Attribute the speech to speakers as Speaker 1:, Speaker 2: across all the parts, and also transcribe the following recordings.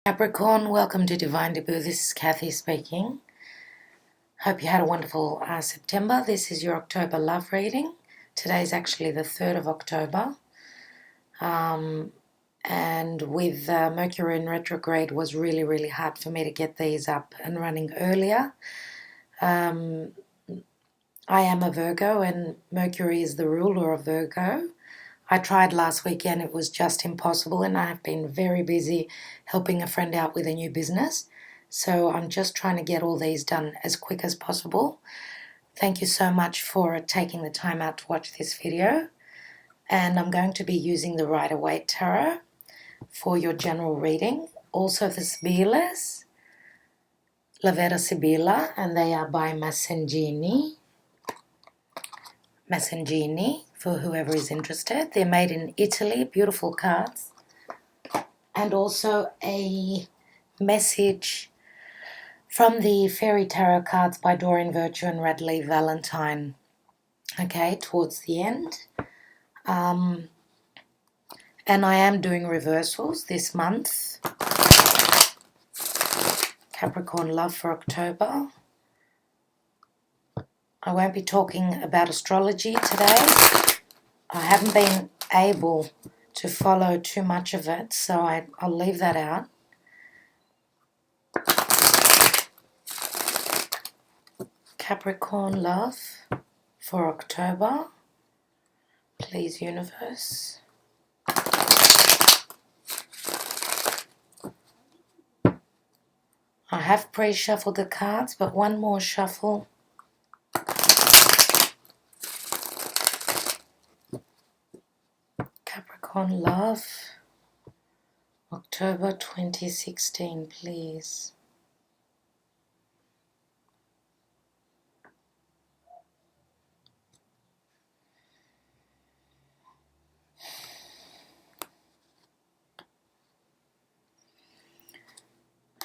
Speaker 1: Capricorn, welcome to Divine Debut. This is Kathy speaking. Hope you had a wonderful September. This is your October love reading. Today is actually the 3rd of October. And with Mercury in retrograde was really hard for me to get these up and running earlier. I am a Virgo and Mercury is the ruler of Virgo. I tried last weekend, it was just impossible, and I have been very busy helping a friend out with a new business. So I'm just trying to get all these done as quick as possible. Thank you so much for taking the time out to watch this video. And I'm going to be using the Rider-Waite Tarot for your general reading. Also the Sibillas, La Vera Sibilla, and they are by Massengini, for whoever is interested. They're made in Italy, beautiful cards. And also a message from the Fairy Tarot cards by Doreen Virtue and Radley Valentine. Okay, towards the end. And I am doing reversals this month. Capricorn love for October. I won't be talking about astrology today. I haven't been able to follow too much of it, so I'll leave that out. Capricorn love for October. Please, universe. I have pre-shuffled the cards, but one more shuffle. Capricorn love, October 2016, please.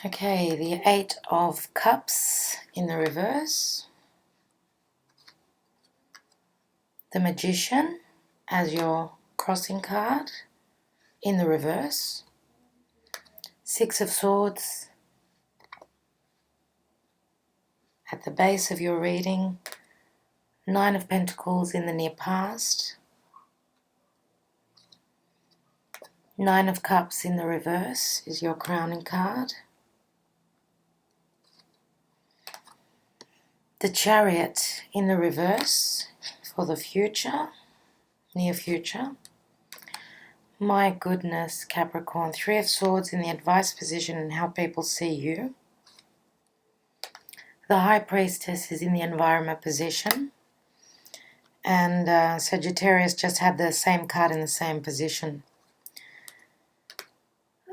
Speaker 1: Okay, the 8 of Cups in the reverse. The Magician as your crossing card in the reverse. 6 of Swords at the base of your reading. 9 of Pentacles in the near past. 9 of Cups in the reverse is your crowning card. The Chariot in the reverse for the future, near future. My goodness, Capricorn. 3 of Swords in the advice position and how people see you. The High Priestess is in the environment position. And Sagittarius just had the same card in the same position.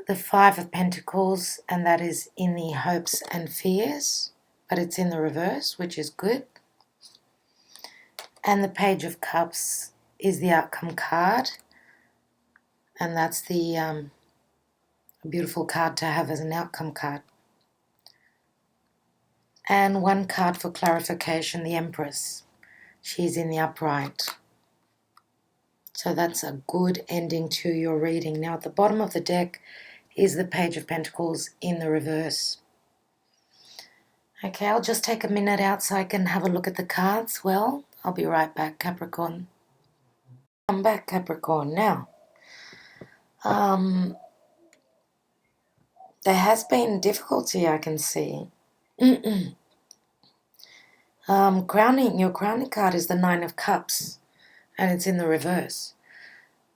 Speaker 1: The 5 of Pentacles, and that is in the hopes and fears, but it's in the reverse, which is good. And the Page of Cups is the outcome card, and that's the beautiful card to have as an outcome card. And one card for clarification, the Empress. She's in the upright. So that's a good ending to your reading. Now at the bottom of the deck is the Page of Pentacles in the reverse. Okay, I'll just take a minute out so I can have a look at the cards. Well, I'll be right back, Capricorn. I'm back, Capricorn. Now, there has been difficulty, I can see. Your crowning card is the 9 of Cups, and it's in the reverse.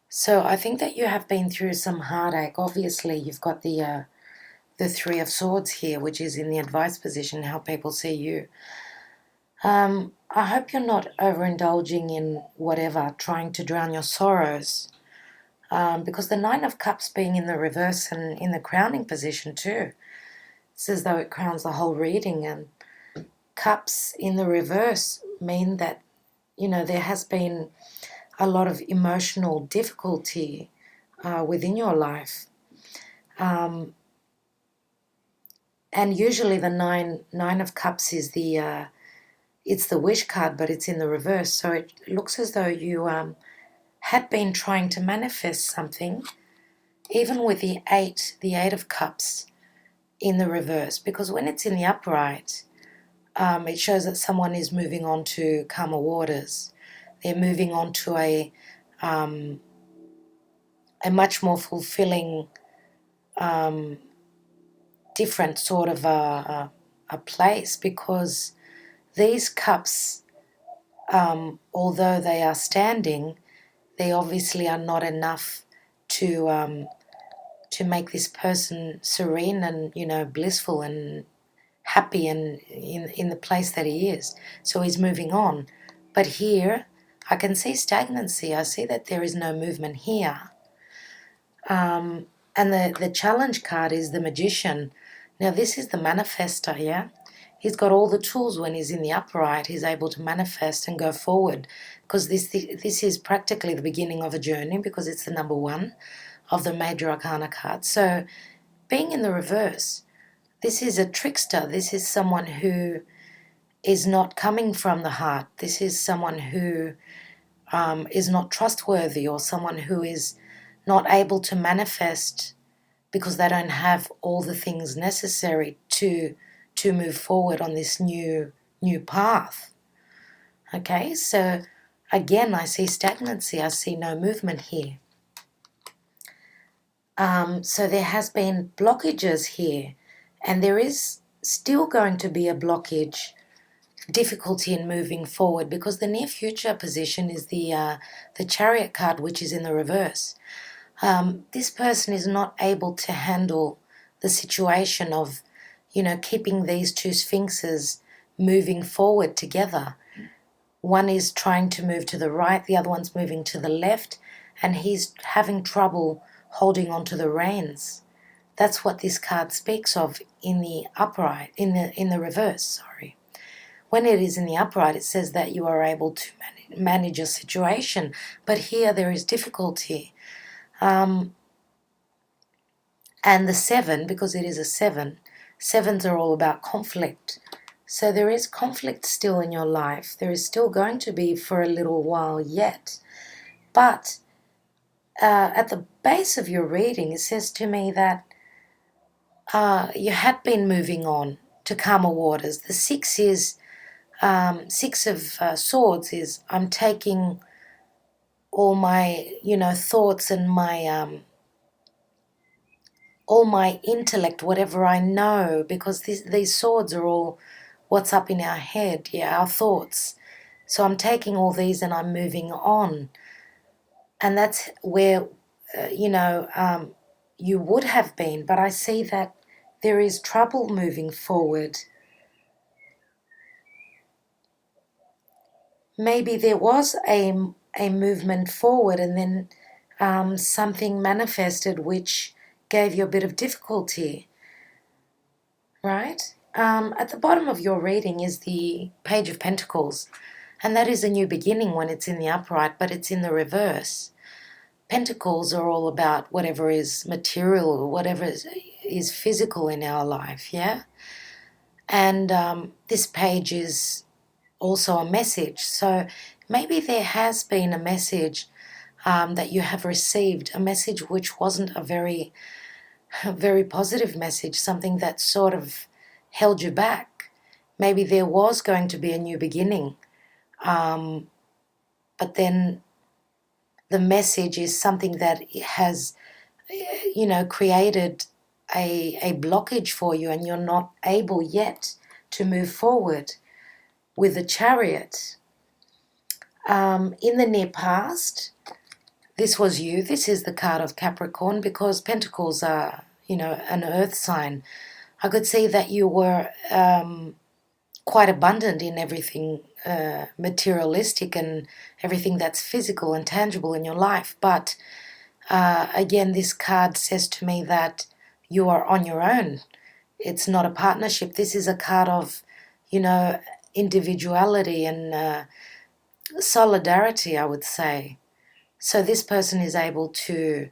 Speaker 1: So I think that you have been through some heartache. Obviously, you've got the 3 of Swords here, which is in the advice position, how people see you. I hope you're not overindulging in whatever, trying to drown your sorrows. Because the 9 of Cups being in the reverse and in the crowning position too, it's as though it crowns the whole reading. And Cups in the reverse mean that, you know, there has been a lot of emotional difficulty within your life. And usually the nine of Cups is it's the wish card, but it's in the reverse. So it looks as though you had been trying to manifest something, even with the eight of Cups in the reverse, because when it's in the upright, it shows that someone is moving on to calmer waters. They're moving on to a much more fulfilling, different sort of a place, because these cups, although they are standing, they obviously are not enough to make this person serene and, blissful and happy and in the place that he is. So he's moving on. But here, I can see stagnancy. I see that there is no movement here. And the challenge card is the Magician. Now, this is the manifester, yeah? He's got all the tools. When he's in the upright, he's able to manifest and go forward, because this is practically the beginning of a journey, because it's the number 1 of the major arcana card. So being in the reverse, this is a trickster. This is someone who is not coming from the heart. This is someone who is not trustworthy, or someone who is not able to manifest because they don't have all the things necessary to move forward on this new path. Okay, so again, I see stagnancy. I see no movement here. So there has been blockages here, and there is still going to be a blockage, difficulty in moving forward, because the near future position is the Chariot card, which is in the reverse. This person is not able to handle the situation of, keeping these two sphinxes moving forward together. One is trying to move to the right, the other one's moving to the left, and he's having trouble holding on to the reins. That's what this card speaks of in the upright, in the reverse, sorry. When it is in the upright, it says that you are able to manage a situation, but here there is difficulty. And the 7, because it is a 7, 7s are all about conflict. So there is conflict still in your life. There is still going to be for a little while yet. But at the base of your reading, it says to me that you had been moving on to calmer waters. The 6 is, 6 of Swords is, I'm taking all my, thoughts and my all my intellect, whatever I know, because these swords are all what's up in our head, our thoughts. So I'm taking all these and I'm moving on. And that's where, you would have been. But I see that there is trouble moving forward. Maybe there was a movement forward, and then something manifested which gave you a bit of difficulty, right? At the bottom of your reading is the Page of Pentacles, and that is a new beginning when it's in the upright, but it's in the reverse. Pentacles are all about whatever is material, or whatever is physical in our life, yeah? And this page is also a message. So maybe there has been a message that you have received, a message which wasn't a very positive message, something that sort of held you back. Maybe there was going to be a new beginning, but then the message is something that has, created a blockage for you, and you're not able yet to move forward with the Chariot. In the near past, this was you. This is the card of Capricorn, because Pentacles are, an earth sign. I could see that you were quite abundant in everything materialistic and everything that's physical and tangible in your life. But again, this card says to me that you are on your own. It's not a partnership. This is a card of, individuality and solidarity, I would say. So this person is able to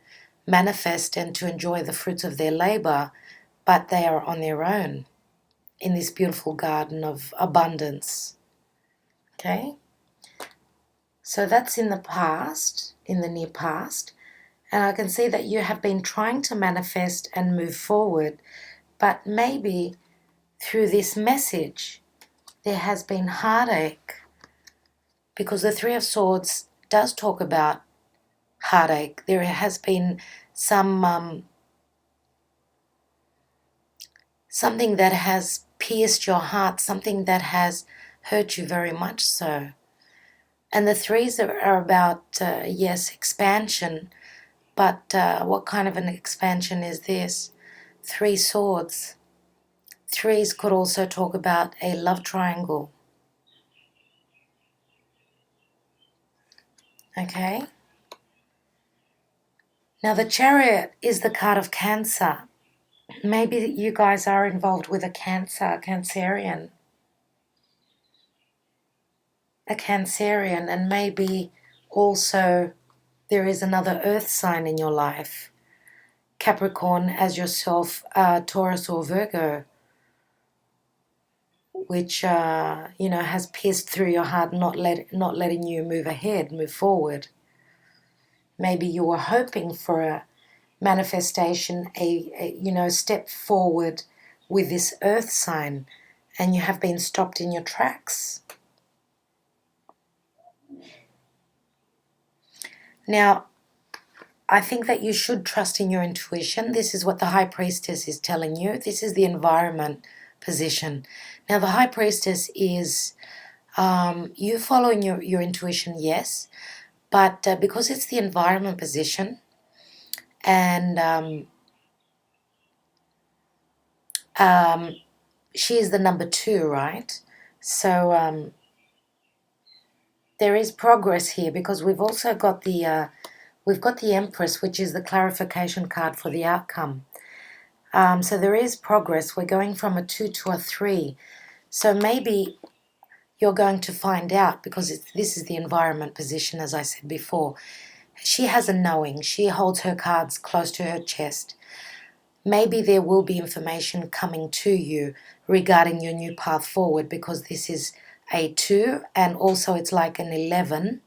Speaker 1: manifest and to enjoy the fruits of their labor, but they are on their own in this beautiful garden of abundance. Okay? So that's in the past, in the near past. And I can see that you have been trying to manifest and move forward, But maybe through this message, there has been heartache, because the Three of Swords does talk about heartache. There has been some something that has pierced your heart, something that has hurt you very much so. And the threes are about, yes, expansion, but what kind of an expansion is this? Three swords. Threes could also talk about a love triangle. Okay? Now the Chariot is the card of Cancer. Maybe you guys are involved with a Cancerian, and maybe also there is another earth sign in your life. Capricorn as yourself, Taurus or Virgo, which has pierced through your heart, not letting you move forward. Maybe you were hoping for a manifestation, a step forward with this earth sign, and you have been stopped in your tracks. Now, I think that you should trust in your intuition. This is what the High Priestess is telling you. This is the environment position. Now, the High Priestess is you following your intuition, yes, but because it's the environment position, and she is the number 2, right? So there is progress here, because we've also got the Empress, which is the clarification card for the outcome. So there is progress. We're going from a 2 to a 3. So maybe you're going to find out, because this is the environment position, as I said before. She has a knowing. She holds her cards close to her chest. Maybe there will be information coming to you regarding your new path forward, because this is a 2 and also it's like an 11.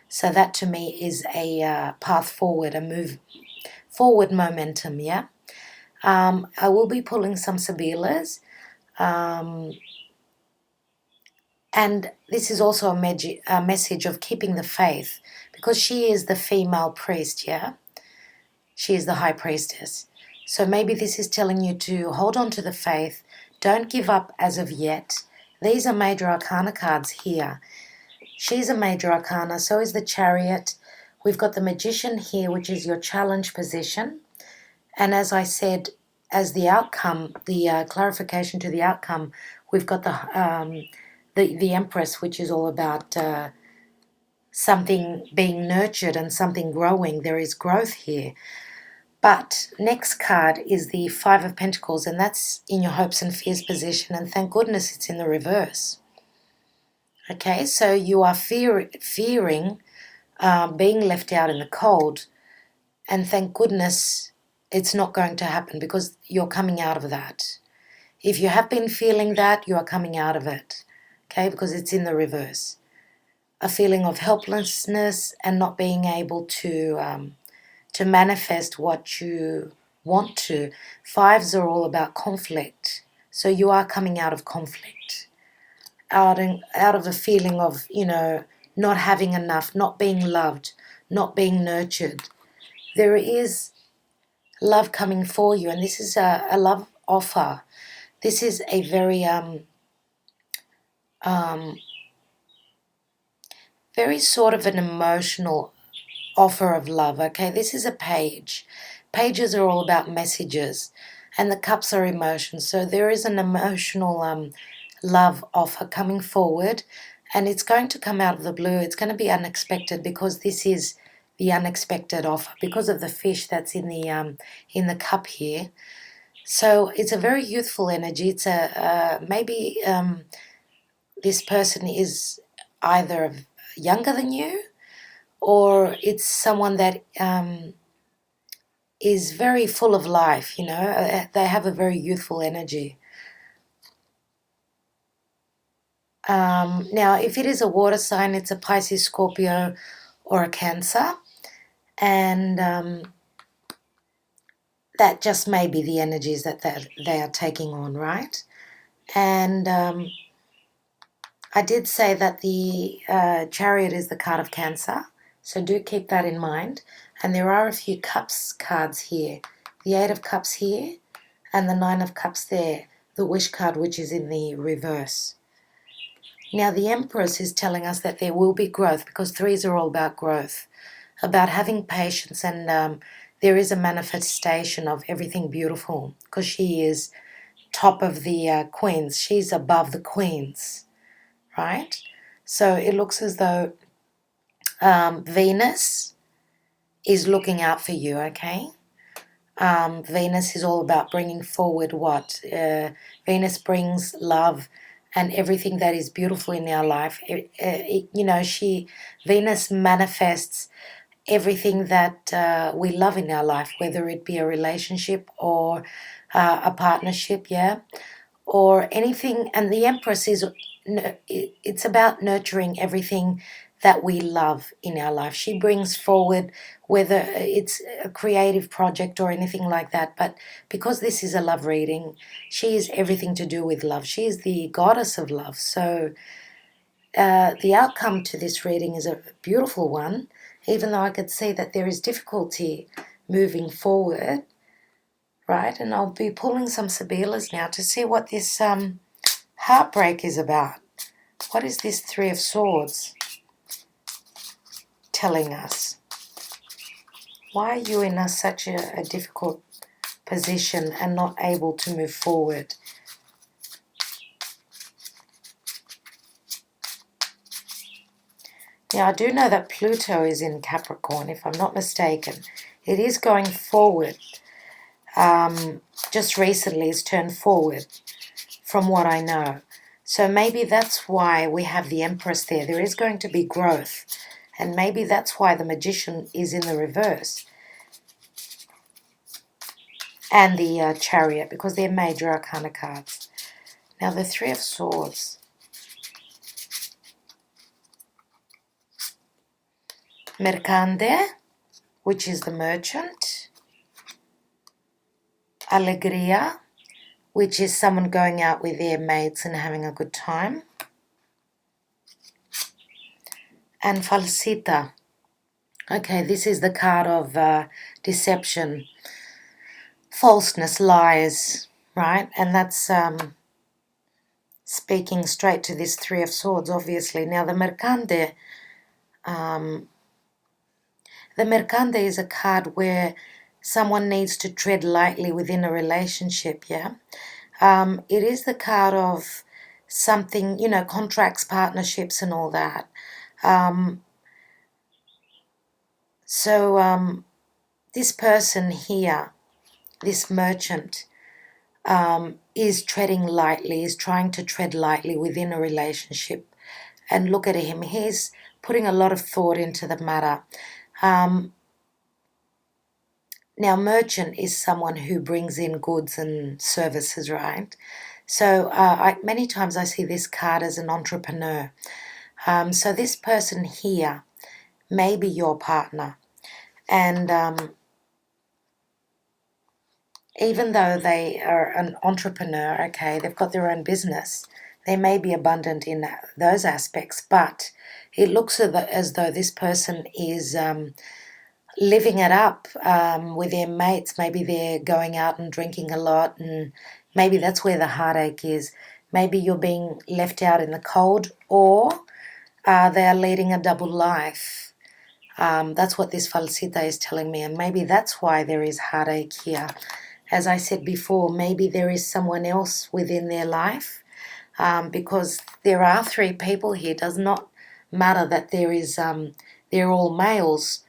Speaker 1: So that to me is a path forward, a move forward momentum, yeah? I will be pulling some Sabilas. And this is also a message of keeping the faith, because she is the female priest, yeah? She is the High Priestess. So maybe this is telling you to hold on to the faith. Don't give up as of yet. These are major arcana cards here. She's a major arcana, so is the Chariot. We've got the Magician here, which is your challenge position. And as I said, as the outcome, the clarification to the outcome, we've got the Empress, which is all about something being nurtured and something growing. There is growth here. But next card is the Five of Pentacles, and that's in your hopes and fears position, and thank goodness it's in the reverse. Okay, so you are fearing being left out in the cold, and thank goodness it's not going to happen, because you're coming out of that. If you have been feeling that, you are coming out of it, okay, because it's in the reverse. A feeling of helplessness and not being able to manifest what you want to. Fives are all about conflict, so you are coming out of conflict, out of a feeling of, not having enough, not being loved, not being nurtured. There is love coming for you, and this is a love offer. This is a very very sort of an emotional offer of love, okay? This is a page. Pages are all about messages, and the cups are emotions. So there is an emotional love offer coming forward, and it's going to come out of the blue. It's going to be unexpected, because this is the unexpected offer, because of the fish that's in the cup here. So it's a very youthful energy. It's maybe this person is either younger than you, or it's someone that is very full of life, they have a very youthful energy. Now, if it is a water sign, it's a Pisces, Scorpio, or a Cancer. And that just may be the energies that they are taking on, right? And I did say that the Chariot is the card of Cancer, so do keep that in mind. And there are a few Cups cards here. The Eight of Cups here and the Nine of Cups there. The Wish card, which is in the reverse. Now the Empress is telling us that there will be growth, because threes are all about growth, about having patience, and there is a manifestation of everything beautiful, because she is top of the queens. She's above the queens, right? So it looks as though Venus is looking out for you, okay? Venus is all about bringing forward what? Venus brings love and everything that is beautiful in our life. Venus manifests everything that we love in our life, whether it be a relationship or a partnership, yeah, or anything. And the Empress it's about nurturing everything that we love in our life. She brings forward, whether it's a creative project or anything like that, but because this is a love reading, she is everything to do with love. She is the goddess of love. So the outcome to this reading is a beautiful one, even though I could see that there is difficulty moving forward, right? And I'll be pulling some Sibilas now to see what this heartbreak is about. What is this Three of Swords telling us? Why are you in such a difficult position and not able to move forward? Now, I do know that Pluto is in Capricorn, if I'm not mistaken. It is going forward. Just recently it's turned forward, from what I know. So maybe that's why we have the Empress there. There is going to be growth. And maybe that's why the Magician is in the reverse. And the Chariot, because they're major arcana cards. Now the Three of Swords. Mercante, which is the merchant. Alegria, which is someone going out with their mates and having a good time. And Falsita. Okay, this is the card of deception, falseness, lies, right? And that's speaking straight to this Three of Swords, obviously. Now the Mercante is a card where someone needs to tread lightly within a relationship, yeah? It is the card of something, contracts, partnerships and all that. So this person here, this merchant, is treading lightly, is trying to tread lightly within a relationship. And look at him, he's putting a lot of thought into the matter. Now, merchant is someone who brings in goods and services, right? So many times I see this card as an entrepreneur. So this person here may be your partner. And even though they are an entrepreneur, okay, they've got their own business, they may be abundant in those aspects, but it looks as though this person is living it up with their mates. Maybe they're going out and drinking a lot, and maybe that's where the heartache is. Maybe you're being left out in the cold, or they are leading a double life. That's what this Falsita is telling me, and maybe that's why there is heartache here. As I said before, maybe there is someone else within their life, because there are three people here. It does not matter that they're all males,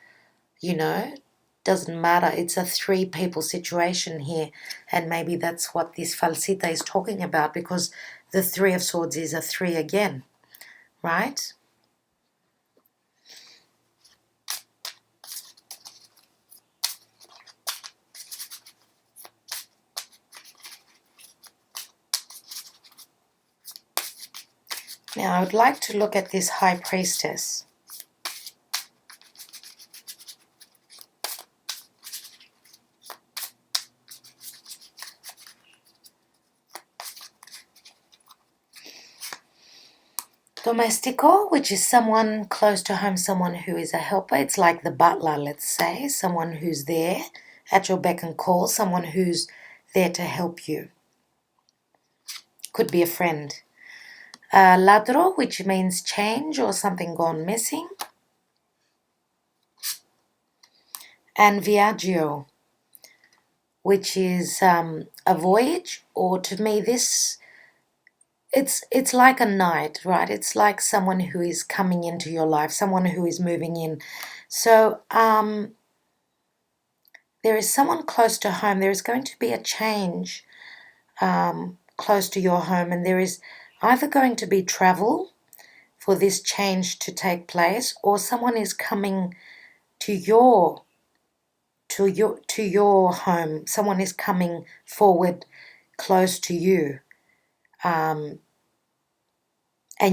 Speaker 1: doesn't matter. It's a three people situation here, and maybe that's what this Falsita is talking about, because the Three of Swords is a three again, right? Now, I would like to look at this High Priestess. Domestico, which is someone close to home, someone who is a helper. It's like the butler, let's say, someone who's there at your beck and call, someone who's there to help you. Could be a friend. Ladro, which means change or something gone missing. And Viaggio, which is a voyage, or to me it's like a knight, right? It's like someone who is coming into your life, someone who is moving in. So there is someone close to home. There is going to be a change close to your home, and there is either going to be travel for this change to take place, or someone is coming to your home. Someone is coming forward close to you, and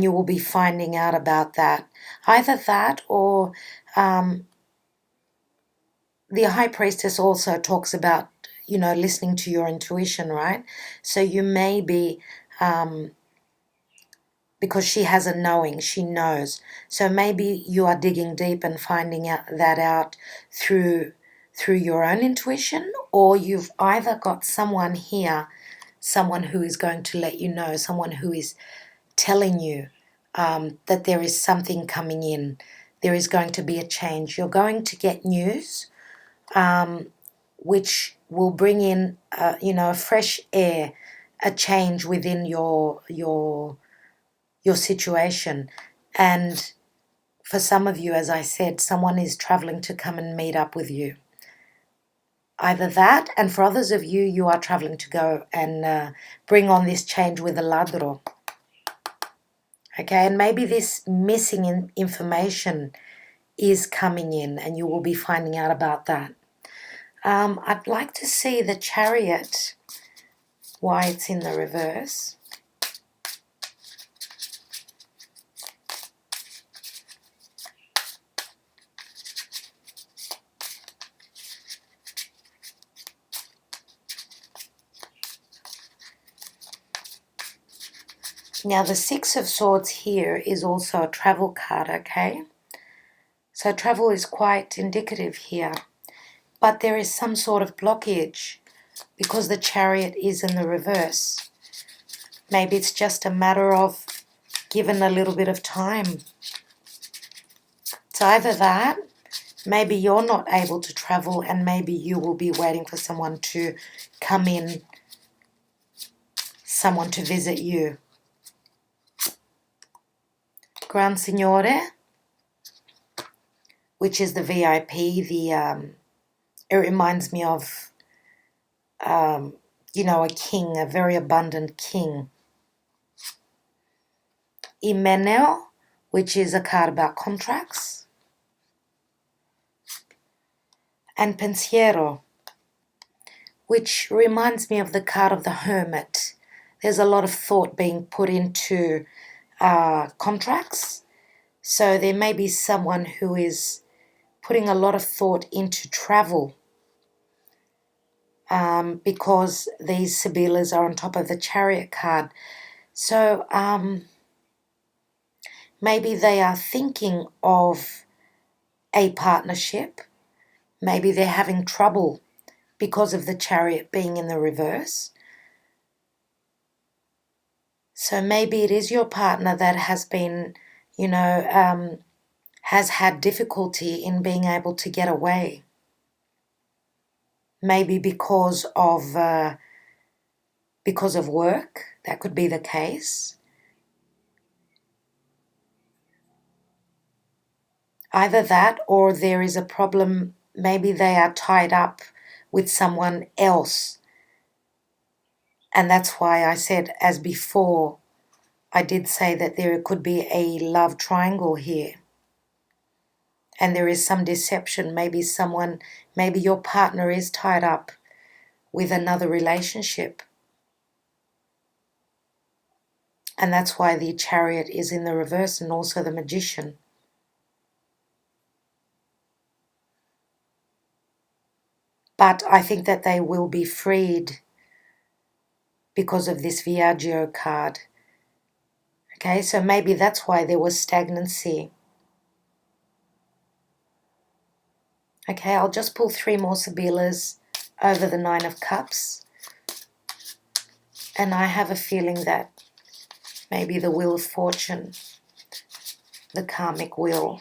Speaker 1: you will be finding out about that. Either that, or the High Priestess also talks about, listening to your intuition, right? So you may be, because she has a knowing, she knows. So maybe you are digging deep and finding out through your own intuition, or you've either got someone here, someone who is going to let you know, someone who is telling you that there is something coming in. There is going to be a change. You're going to get news which will bring in, a fresh air, a change within your situation. And for some of you, as I said, someone is traveling to come and meet up with you. Either that, and for others of you, you are traveling to go and bring on this change with a ladro. Okay, and maybe this missing information is coming in, and you will be finding out about that. I'd like to see the Chariot, why it's in the reverse. Now the Six of Swords here is also a travel card, okay? So travel is quite indicative here. But there is some sort of blockage because the Chariot is in the reverse. Maybe it's just a matter of given a little bit of time. It's either that, maybe you're not able to travel, and maybe you will be waiting for someone to come in, someone to visit you. Gran Signore, which is the VIP, it reminds me of, a king, a very abundant king. Imeneo, which is a card about contracts. And Pensiero, which reminds me of the card of the Hermit. There's a lot of thought being put into contracts. So there may be someone who is putting a lot of thought into travel because these Sibyllars are on top of the Chariot card. So maybe they are thinking of a partnership. Maybe they're having trouble because of the Chariot being in the reverse. So maybe it is your partner that has been, has had difficulty in being able to get away. Maybe because of work, that could be the case. Either that, or there is a problem. Maybe they are tied up with someone else. And that's why I said, as before, I did say that there could be a love triangle here. And there is some deception. Maybe your partner is tied up with another relationship. And that's why the Chariot is in the reverse, and also the Magician. But I think that they will be freed because of this Viaggio card. Okay, so maybe that's why there was stagnancy. Okay, I'll just pull 3 more Sibilas over the 9 of Cups. And I have a feeling that maybe the Wheel of Fortune, the karmic wheel.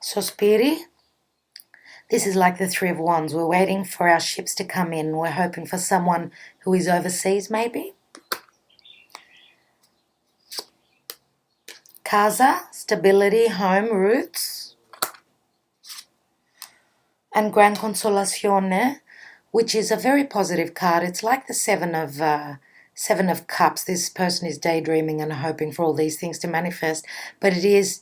Speaker 1: So Spirit, this is like the 3 of Wands. We're waiting for our ships to come in. We're hoping for someone who is overseas maybe. Casa, stability, home, roots. And Gran Consolazione, which is a very positive card. It's like the Seven of Cups. This person is daydreaming and hoping for all these things to manifest. But it is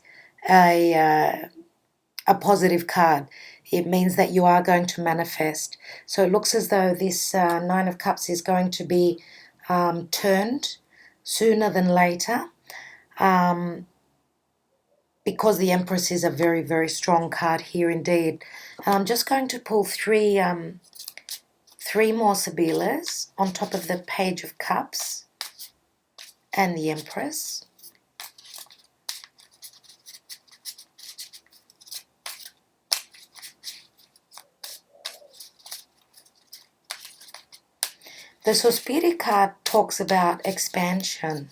Speaker 1: a positive card. It means that you are going to manifest. So it looks as though this 9 of Cups is going to be turned sooner than later, because the Empress is a very, very strong card here indeed. I'm just going to pull 3 more Sibilas on top of the Page of Cups and the Empress. The Sospiri card talks about expansion.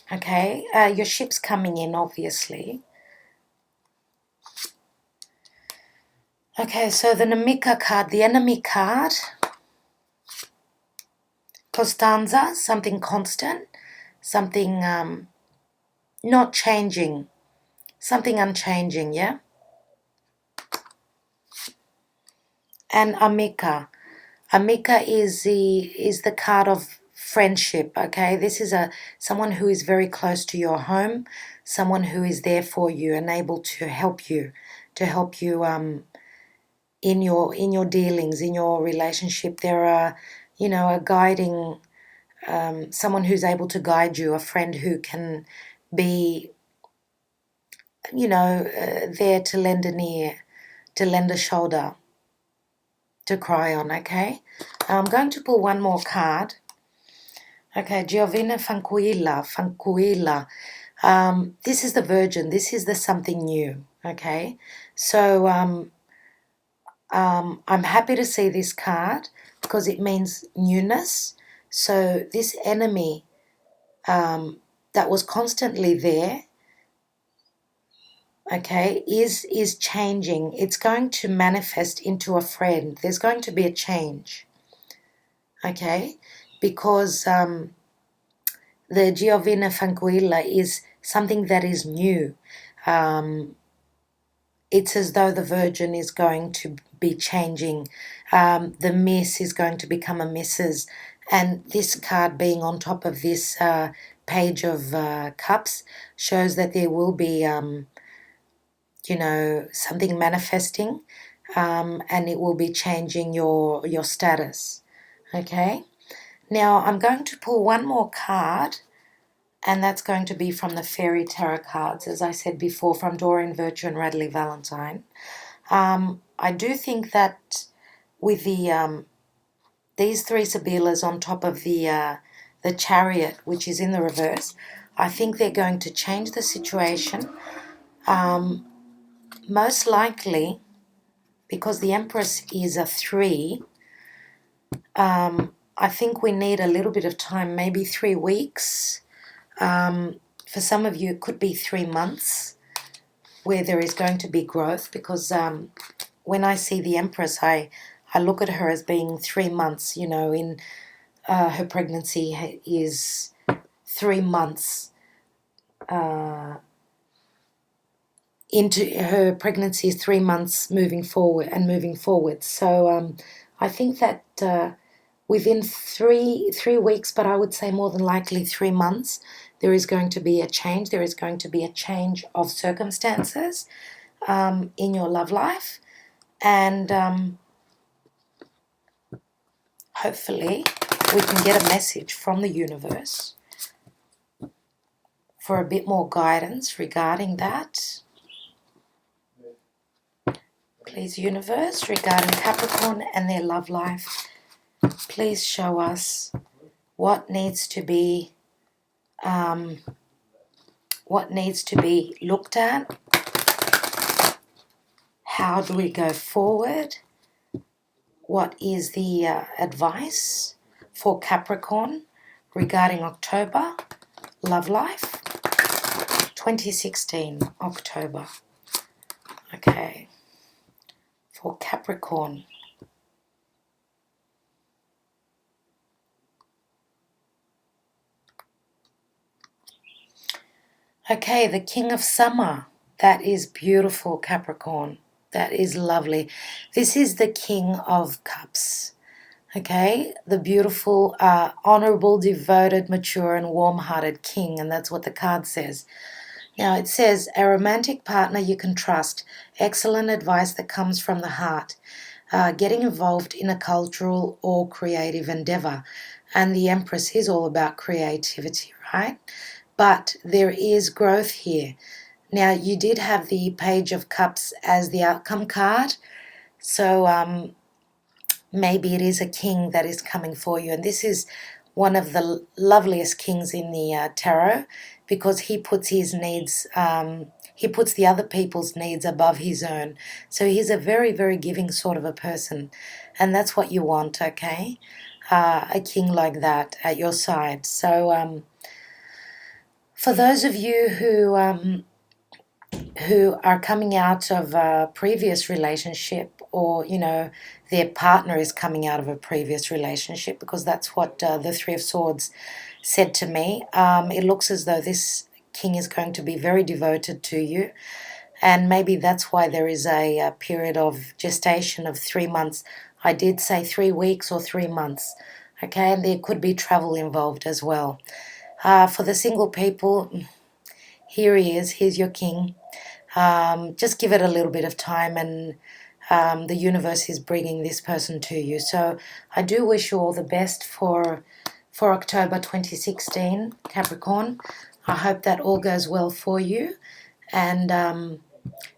Speaker 1: Okay, your ship's coming in, obviously. Okay, so the Nemica card, the enemy card. Costanza, something constant, something not changing, something unchanging, yeah? And Amica. Amica is the card of friendship, okay? This is someone who is very close to your home, someone who is there for you and able to help you in your dealings, in your relationship. There are, a guiding, someone who's able to guide you, a friend who can be, there to lend an ear, to lend a shoulder, to cry on, okay? I'm going to pull one more card. Okay, Giovina Fanquilla. This is the Virgin. This is the something new, okay? So I'm happy to see this card because it means newness. So this enemy that was constantly there, okay, is changing. It's going to manifest into a friend. There's going to be a change, okay, because the Giovina Fanquilla is something that is new. It's as though the Virgin is going to be changing. The Miss is going to become a Mrs. And this card being on top of this Page of Cups shows that there will be something manifesting, and it will be changing your status. Okay, now I'm going to pull one more card, and that's going to be from the Fairy Tarot cards, as I said before, from Doreen Virtue and Radley Valentine. I do think that with these 3 Sibilas on top of the Chariot, which is in the reverse, I think they're going to change the situation. Most likely, because the Empress is a 3, I think we need a little bit of time, maybe 3 weeks. For some of you, it could be 3 months where there is going to be growth, because when I see the Empress, I look at her as being 3 months, in her pregnancy is 3 months into her pregnancy is 3 months moving forward. So I think that within 3 weeks, but I would say more than likely 3 months, there is going to be a change. There is going to be a change of circumstances in your love life, and hopefully we can get a message from the universe for a bit more guidance regarding that. Please, universe, regarding Capricorn and their love life, please show us what needs to be looked at. How do we go forward? What is the advice for Capricorn regarding October love life? 2016 October. Okay, for Capricorn. Okay, the King of Summer. That is beautiful, Capricorn. That is lovely. This is the King of Cups. Okay, the beautiful, honorable, devoted, mature, and warm-hearted king, and that's what the card says. Now it says, a romantic partner you can trust, excellent advice that comes from the heart, getting involved in a cultural or creative endeavor. And the Empress is all about creativity, right? But there is growth here. Now, you did have the Page of Cups as the outcome card, so maybe it is a king that is coming for you. And this is one of the loveliest kings in the tarot, because he puts his needs, he puts the other people's needs above his own. So he's a very, very giving sort of a person. And that's what you want, okay? A king like that at your side. So for those of you who are coming out of a previous relationship, or, you know, their partner is coming out of a previous relationship, because that's what the Three of Swords said to me. It looks as though this king is going to be very devoted to you, and maybe that's why there is a period of gestation of 3 months. I did say 3 weeks or 3 months, okay, and there could be travel involved as well. For the single people, here he is, here's your king. Just give it a little bit of time, and the universe is bringing this person to you. So I do wish you all the best for October 2016, Capricorn. I hope that all goes well for you. And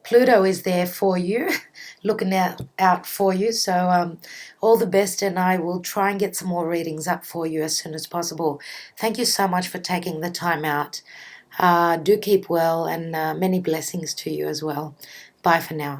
Speaker 1: Pluto is there for you, looking out for you. So all the best, and I will try and get some more readings up for you as soon as possible. Thank you so much for taking the time out. Do keep well, and many blessings to you as well. Bye for now.